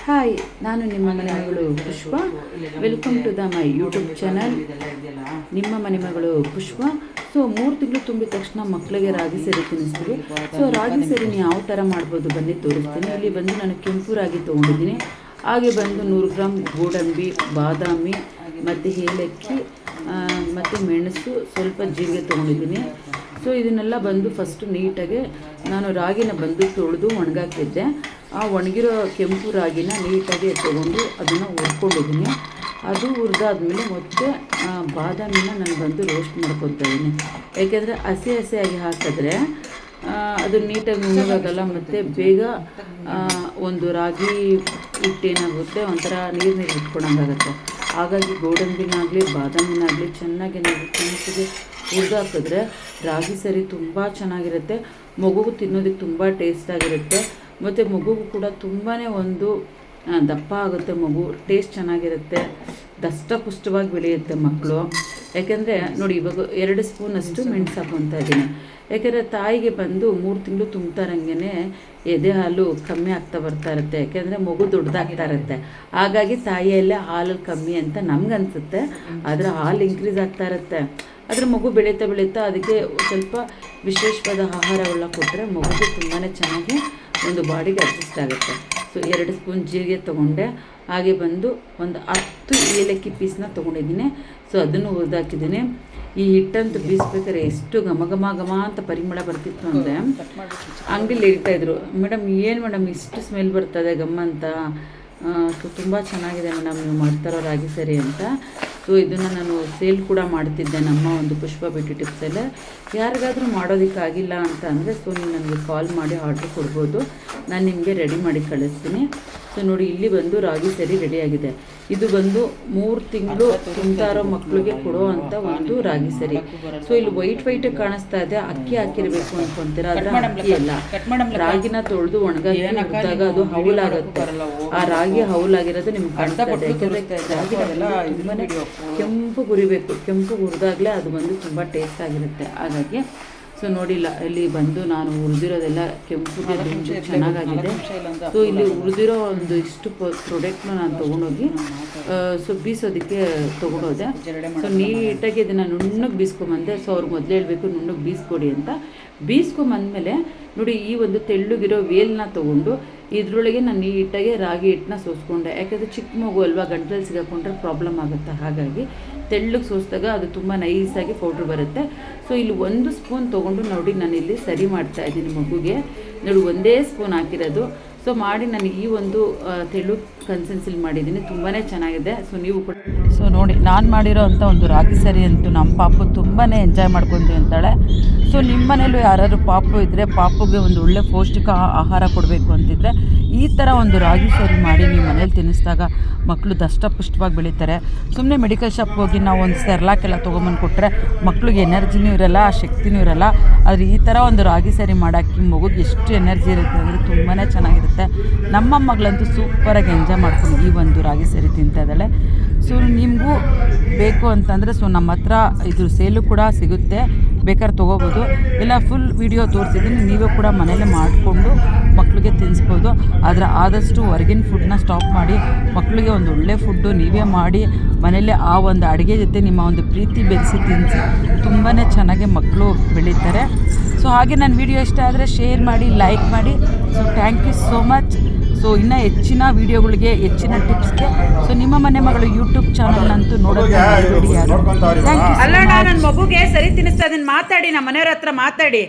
Hi, ನಾನು ನಿಮ್ಮ ಮನೆ ಮಗಳು Pushpa. Welcome to the my YouTube channel ನಿಮ್ಮ ಮನೆ ಮಗಳು ಪುಷ್ಪ. ಸೊ 3 ತಿಂಗಳು ತುಂಬಿದ ತಕ್ಷಣ ಮಕ್ಕಳಿಗೆ ರಾಗಿ ಸರಿ ತಿನ್ನಿಸ್ತೀವಿ. ಸೊ ರಾಗಿ ಸರಿನ ಯಾವ ಥರ ಮಾಡ್ಬೋದು ಬನ್ನಿ ತೋರಿಸ್ತೀನಿ. ಇಲ್ಲಿ ಬಂದು ನಾನು ಕೆಂಪು ರಾಗಿ ತೊಗೊಂಡಿದ್ದೀನಿ. ಹಾಗೆ ಬಂದು 100 ಗ್ರಾಮ್ ಗೋಡಂಬಿ, ಬಾದಾಮಿ ಮತ್ತು ಏಲಕ್ಕಿ ಮತ್ತು ಮೆಣಸು, ಸ್ವಲ್ಪ ಜೀರಿಗೆ ತೊಗೊಂಡಿದ್ದೀನಿ. ಸೊ ಇದನ್ನೆಲ್ಲ ಬಂದು ಫಸ್ಟು ನೀಟಾಗಿ ನಾನು ರಾಗಿನ ಬಂದು ತೊಳೆದು ಒಣಗಾಕಿದ್ದೆ. ಆ ಒಣಗಿರೋ ಕೆಂಪು ರಾಗಿನ ನೀಟಾಗಿ ತೊಗೊಂಡು ಅದನ್ನು ಹುರ್ಕೊಂಡಿದ್ದೀನಿ. ಅದು ಹುರಿದಾದ್ಮೇಲೆ ಮತ್ತೆ ಬಾದಾಮಿನ ನಾನು ಬಂದು ರೋಸ್ಟ್ ಮಾಡ್ಕೊತಾ ಇದ್ದೀನಿ. ಯಾಕೆಂದರೆ ಹಸಿಯಾಗಿ ಹಾಕಿದ್ರೆ ಅದು ನೀಟಾಗಿ ನುಣ್ಣಗಾಗಲ್ಲ ಮತ್ತು ಬೇಗ ಒಂದು ರಾಗಿ ಹಿಟ್ಟೇನಾಗುತ್ತೆ, ಒಂಥರ ನೀರು ಇಟ್ಕೊಂಡಂಗಾಗುತ್ತೆ. ಹಾಗಾಗಿ ಗೋಡಂಬಿನಾಗಲಿ ಬಾದಾಮಿನಾಗಲಿ ಚೆನ್ನಾಗಿ ನಾವು ಕೆಂಪಿಗೆ ಹುರಿದಾಕಿದ್ರೆ ರಾಗಿ ಸರಿ ತುಂಬ ಚೆನ್ನಾಗಿರುತ್ತೆ. ಮಗುವು ತಿನ್ನೋದಕ್ಕೆ ತುಂಬ ಟೇಸ್ಟಾಗಿರುತ್ತೆ ಮತ್ತು ಮಗುವು ಕೂಡ ತುಂಬಾ ಒಂದು ದಪ್ಪ ಆಗುತ್ತೆ. ಮಗು ಟೇಸ್ಟ್ ಚೆನ್ನಾಗಿರುತ್ತೆ, ದಷ್ಟಪುಷ್ಟವಾಗಿ ಬೆಳೆಯುತ್ತೆ ಮಕ್ಕಳು. ಯಾಕೆಂದರೆ ನೋಡಿ, ಇವಾಗ 2 ಸ್ಪೂನಷ್ಟು ಮೆಣಸು ಹಾಕೊತಾ ಇದ್ದೀನಿ. ಯಾಕೆಂದರೆ ತಾಯಿಗೆ ಬಂದು 3 ತಿಂಗಳು ತುಂಬ್ತಾರಂಗೆ ಎದೆ ಹಾಲು ಕಮ್ಮಿ ಆಗ್ತಾ ಬರ್ತಾ ಇರುತ್ತೆ. ಯಾಕೆಂದರೆ ಮಗು ದೊಡ್ಡದಾಗ್ತಾ ಇರುತ್ತೆ. ಹಾಗಾಗಿ ತಾಯಿಯಲ್ಲೇ ಹಾಲು ಕಮ್ಮಿ ಅಂತ ನಮ್ಗನ್ಸುತ್ತೆ, ಆದರೆ ಹಾಲು ಇನ್ಕ್ರೀಸ್ ಆಗ್ತಾ ಇರುತ್ತೆ. ಆದರೆ ಮಗು ಬೆಳೀತಾ ಅದಕ್ಕೆ ಸ್ವಲ್ಪ ವಿಶೇಷವಾದ ಆಹಾರಗಳನ್ನ ಕೊಟ್ಟರೆ ಮಗುಗೆ ತುಂಬಾ ಚೆನ್ನಾಗಿ ಒಂದು ಬಾಡಿಗೆ ಅಡ್ಜಸ್ಟ್ ಆಗುತ್ತೆ. ಸೊ 2 ಸ್ಪೂನ್ ಜೀರಿಗೆ ತೊಗೊಂಡೆ. ಹಾಗೆ ಬಂದು ಒಂದು 10 ಏಲಕ್ಕಿ ಪೀಸ್ನ ತೊಗೊಂಡಿದ್ದೀನಿ. ಸೊ ಅದನ್ನು ಹುರಿದಾಕಿದ್ದೀನಿ. ಈ ಹಿಟ್ಟಂತೂ ಬೀಸ್ಬೇಕಾದ್ರೆ ಎಷ್ಟು ಘಮ ಅಂತ ಪರಿಮಳ ಬರ್ತಿತ್ತು ಅಂದರೆ ಅಂಗಡಿಲಿ ಹೇಳ್ತಾಯಿದ್ರು, ಮೇಡಮ್ ಏನು ಮೇಡಮ್ ಇಷ್ಟು ಸ್ಮೆಲ್ ಬರ್ತದೆ ಘಮ ಅಂತ. ಸೊ ತುಂಬ ಚೆನ್ನಾಗಿದೆ ಮೇಡಮ್ ನೀವು ಮಾಡ್ತಾರೋ ರಾಗಿ ಸರಿ ಅಂತ. ಸೊ ಇದನ್ನು ನಾನು ಸೇಲ್ ಕೂಡ ಮಾಡ್ತಿದ್ದೆ ನಮ್ಮ ಒಂದು ಪುಷ್ಪ ಬ್ಯೂಟಿ ಟಿಪ್ಸಲ್ಲೇ. ಯಾರಿಗಾದರೂ ಮಾಡೋದಕ್ಕಾಗಿಲ್ಲ ಅಂತ ಅಂದರೆ ಸೊ ನೀವು ನನಗೆ ಕಾಲ್ ಮಾಡಿ ಆರ್ಡ್ರ್ ಕೊಡ್ಬೋದು, ನಾನು ನಿಮಗೆ ರೆಡಿ ಮಾಡಿ ಕಳಿಸ್ತೀನಿ. ಸೊ ನೋಡಿ, ಇಲ್ಲಿ ಬಂದು ರಾಗಿ ಸರಿ ರೆಡಿಯಾಗಿದೆ. ಇದು ಬಂದು 3 ತಿಂಗಳು ತುಂಬ್ತಾ ಇರೋ ಮಕ್ಕಳಿಗೆ ಕೊಡೋ ಅಂಥ ಒಂದು ರಾಗಿ ಸರಿ. ಸೊ ಇಲ್ಲಿ ವೈಟ್ ಕಾಣಿಸ್ತಾ ಇದೆ, ಅಕ್ಕಿ ಹಾಕಿರಬೇಕು ಅಂದ್ಕೊತೀರ, ಆದರೆ ಅಕ್ಕಿ ಅಲ್ಲ. ರಾಗಿನ ತೊಳೆದು ಒಣಗಾದಾಗ ಅದು ಹೌಲಾಗುತ್ತೆ. ಆ ರಾಗಿ ಹೌಲಾಗಿರೋದು ನಿಮ್ಗೆ ಕಾಣಿಸ್ತಾ ಇದೆ. ಯಾಕೆಂದರೆ ರಾಗಿ ತುಂಬಾ ಕೆಂಪು ಹುರಿಬೇಕು. ಕೆಂಪು ಹುರಿದಾಗಲೇ ಅದು ಬಂದು ತುಂಬ ಟೇಸ್ಟ್ ಆಗಿರುತ್ತೆ. ಹಾಗಾಗಿ ಸೊ ನೋಡಿಲ್ಲ, ಇಲ್ಲಿ ಬಂದು ನಾನು ಹುರಿದಿರೋದೆಲ್ಲ ಕೆಂಪುಗೆ ಚೆನ್ನಾಗಾಗಿದೆ. ಸೊ ಇಲ್ಲಿ ಹುರಿದಿರೋ ಒಂದು ಇಷ್ಟು ಪ್ರಾಡಕ್ಟ್ನ ನಾನು ತೊಗೊಂಡೋಗಿ ಸೊ ಬೀಸೋದಕ್ಕೆ ತೊಗೊಂಡೋದೆ. ಸೊ ನೀಟಾಗಿ ಇದನ್ನು ನುಣ್ಣಗೆ ಬೀಸ್ಕೊಂಬಂದೆ. ಸೊ ಅವ್ರಿಗೆ ಮೊದಲೇ ಹೇಳಬೇಕು ನುಣ್ಣಗೆ ಬೀಸ್ಕೊಡಿ ಅಂತ. ಬೀಸ್ಕೊಂಬಂದಮೇಲೆ ನೋಡಿ, ಈ ಒಂದು ತೆಳ್ಳಗಿರೋ ವೇಲ್ನ ತೊಗೊಂಡು ಇದರೊಳಗೆ ನಾನು ನೀಟಾಗಿ ರಾಗಿ ಹಿಟ್ಟನ್ನ ಸೋಸ್ಕೊಂಡೆ. ಯಾಕೆಂದರೆ ಚಿಕ್ಕ ಮಗು ಅಲ್ವಾ, ಗಂಟಲಲ್ಲಿ ಸಿಗಾಕೊಂಡ್ರೆ ಪ್ರಾಬ್ಲಮ್ ಆಗುತ್ತೆ. ಹಾಗಾಗಿ ತೆಳ್ಳಗೆ ಸೋಸಿದಾಗ ಅದು ತುಂಬ ನೈಸಾಗಿ ಪೌಡ್ರ್ ಬರುತ್ತೆ. ಸೊ ಇಲ್ಲಿ 1 ಸ್ಪೂನ್ ತೊಗೊಂಡು ನೋಡಿ ನಾನಿಲ್ಲಿ ಸರಿ ಮಾಡ್ತಾಯಿದ್ದೀನಿ ಮಗುಗೆ. ನೋಡಿ 1 ಸ್ಪೂನ್ ಹಾಕಿರೋದು. ಸೊ ಮಾಡಿ ನಾನು ಈ ಒಂದು ತೆಳು ಕನ್ಸಿಸ್ಟೆನ್ಸಿಲಿ ಮಾಡಿದ್ದೀನಿ, ತುಂಬಾ ಚೆನ್ನಾಗಿದೆ. ಸೊ ನೀವು ಕೂಡ ಸೊ ನೋಡಿ, ನಾನು ಮಾಡಿರೋ ಅಂಥ ಒಂದು ರಾಗಿ ಸರಿ ಅಂತೂ ನಮ್ಮ ಪಾಪು ತುಂಬಾ ಎಂಜಾಯ್ ಮಾಡ್ಕೊಂತೀವಿ ಅಂತಾಳೆ. ಸೊ ನಿಮ್ಮ ಮನೇಲೂ ಯಾರಾದ್ರು ಪಾಪು ಇದ್ದರೆ, ಪಾಪುಗೆ ಒಂದು ಒಳ್ಳೆ ಪೌಷ್ಟಿಕ ಆಹಾರ ಕೊಡಬೇಕು ಅಂತಿದ್ರೆ ಈ ಥರ ಒಂದು ರಾಗಿ ಸರಿ ಮಾಡಿ ನೀವು ಮನೇಲಿ ತಿನ್ನಿಸಿದಾಗ ಮಕ್ಕಳು ದಷ್ಟಪುಷ್ಟವಾಗಿ ಬೆಳೀತಾರೆ. ಸುಮ್ಮನೆ ಮೆಡಿಕಲ್ ಶಾಪ್ಗೆ ಹೋಗಿ ನಾವು ಒಂದು ಸೆರ್ಲಾಕೆಲ್ಲ ತೊಗೊಂಬಂದು ಕೊಟ್ಟರೆ ಮಕ್ಳಿಗೆ ಎನರ್ಜಿನೂ ಇರೋಲ್ಲ, ಶಕ್ತಿನೂ ಇರೋಲ್ಲ. ಆದರೆ ಈ ಥರ ಒಂದು ರಾಗಿ ಸರಿ ಮಾಡೋಕ್ಕೆ ಮಗುಗೆ ಎಷ್ಟು ಎನರ್ಜಿ ಇರುತ್ತೆ ಅಂದರೆ ತುಂಬಾ ಚೆನ್ನಾಗಿರುತ್ತೆ. ನಮ್ಮ ಮಗಳಂತೂ ಸೂಪರಾಗಿ ಎಂಜಾಯ್ ಮಾಡ್ಕೊಂಡು ಈ ಒಂದು ರಾಗಿ ಸರಿ ತಿಂತಾ ಇದ್ದಾಳೆ. ಸೊ ನಿಮಗೂ ಬೇಕು ಅಂತಂದರೆ ಸೊ ನಮ್ಮ ಹತ್ರ ಇದು ಸೇಲು ಕೂಡ ಸಿಗುತ್ತೆ, ಬೇಕಾದ್ರೆ ತೊಗೋಬೋದು. ಇಲ್ಲ ಫುಲ್ ವಿಡಿಯೋ ತೋರಿಸಿದ್ದೀನಿ, ನೀವೇ ಕೂಡ ಮನೇಲೇ ಮಾಡಿಕೊಂಡು ಮಕ್ಕಳಿಗೆ ತಿನ್ನಿಸ್ಬೋದು. ಆದರೆ ಆದಷ್ಟು ಹೊರಗಿನ ಫುಡ್ನ ಸ್ಟಾಪ್ ಮಾಡಿ ಮಕ್ಕಳಿಗೆ ಒಂದು ಒಳ್ಳೆ ಫುಡ್ಡು ನೀವೇ ಮಾಡಿ ಮನೇಲೆ ಆ ಒಂದು ಅಡುಗೆ ಜೊತೆ ನಿಮ್ಮ ಒಂದು ಪ್ರೀತಿ ಬೆರೆಸಿ ತಿನ್ನಿಸಿ ತುಂಬಾ ಚೆನ್ನಾಗಿ ಮಕ್ಕಳು ಬೆಳೀತಾರೆ. ಸೊ ಹಾಗೆ ನನ್ನ ವಿಡಿಯೋ ಇಷ್ಟ ಆದರೆ ಶೇರ್ ಮಾಡಿ, ಲೈಕ್ ಮಾಡಿ. So thank you so much. So ಇನ್ನೂ ಹೆಚ್ಚಿನ ವೀಡಿಯೋಗಳಿಗೆ, ಹೆಚ್ಚಿನ ಟಿಪ್ಸ್ಗೆ ಸೊ ನಿಮ್ಮ ಮನೆ ಮಗಳು ಯೂಟ್ಯೂಬ್ ಚಾನಲ್ನಂತೂ ನೋಡೋದು ಯಾರು. Thank you. ಅಲ್ಲ, ನನ್ನ ಮಗುಗೆ ಸರಿ ತಿನ್ನಿಸ್ತಾ ಇದೀನಿ. ಮಾತಾಡಿ, ನಮ್ಮ ಮನೆಯವ್ರ ಹತ್ರ ಮಾತಾಡಿ.